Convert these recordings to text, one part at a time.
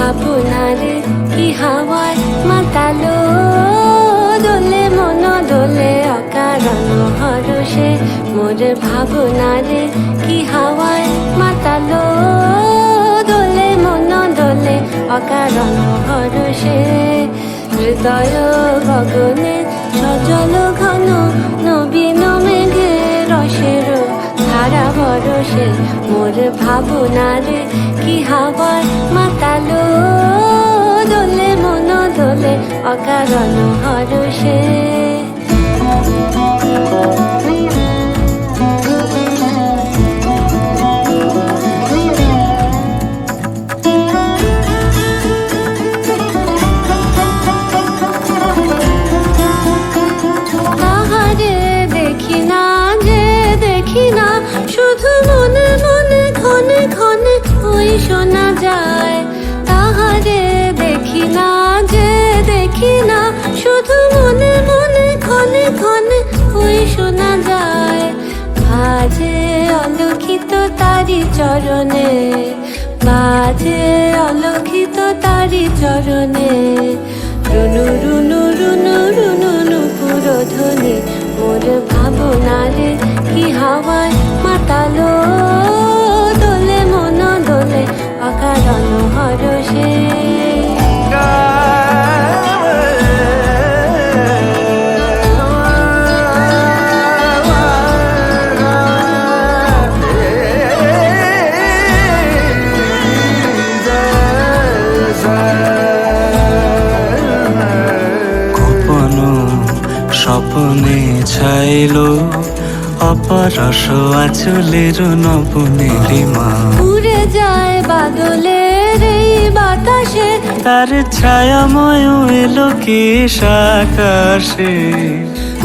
ভাবনারে কি হাওয়ায় মাতালো দোলে মন দোলে অকারণ হরষে মোর ভাবনারে কি হাওয়ায় মাতালো দোলে মন দোলে অকারণ হরষে হৃদয় গগনে সজল ঘন নবীন মেঘে রসের ধারা বরসে মোর ভাবনারে কি হাওয়ায় মাতালো দোলে মন দোলে অকারণ হরষে শুধু মনে মনে ক্ষণে ক্ষণে ওই শোনা যায় তাহারে দেখি না যে দেখি না শুধু মনে মনে ক্ষণে ক্ষণে ওই শোনা যায় বাজে অলক্ষিত তারি চরণে বাজে অলক্ষিত তারি চরণে রুনু রুনু রুনু রুনু নুপুর ধ্বনি মোর ভাবনারে কি হাওয়ায় মাতালো দোলে মন দোলে অকারণ হরষে স্বপ্নে ছাইলো অপরস আচলের নবনের মা উড়ে যায় বাদলের এই বাতাসে তার ছায়াময় এলো কি আকাশে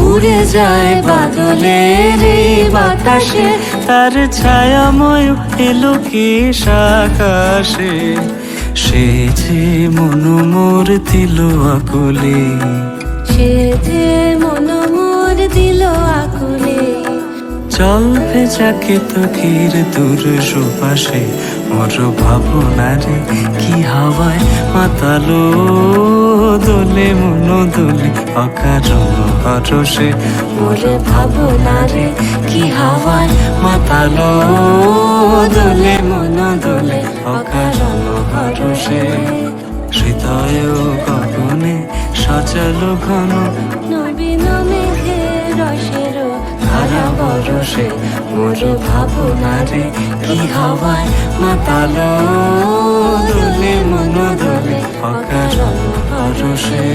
উড়ে যায় বাদলের এই বাতাসে তার ছায়াময় এলো কি আকাশে সে যে মন মোর দিল আকুলে সে যে মন মোর দিল আকুলে জল ভেজাকে তকির দূর সুপাশে মোর ভাবনারে কি হাওয়ায় মাতালো দোলে মন দোলে অকারণ হরষে মোর ভাবনারে কি হাওয়ায় মাতালো দোলে মন দোলে অকারণ হরষে হৃদয় গগনে সজল ঘন নবীন মেঘে রসের ধারা বরসে মোর ভাবনারে কি হাওয়ায় মাতালো দোলে মন দোলে অকারণ হরষে।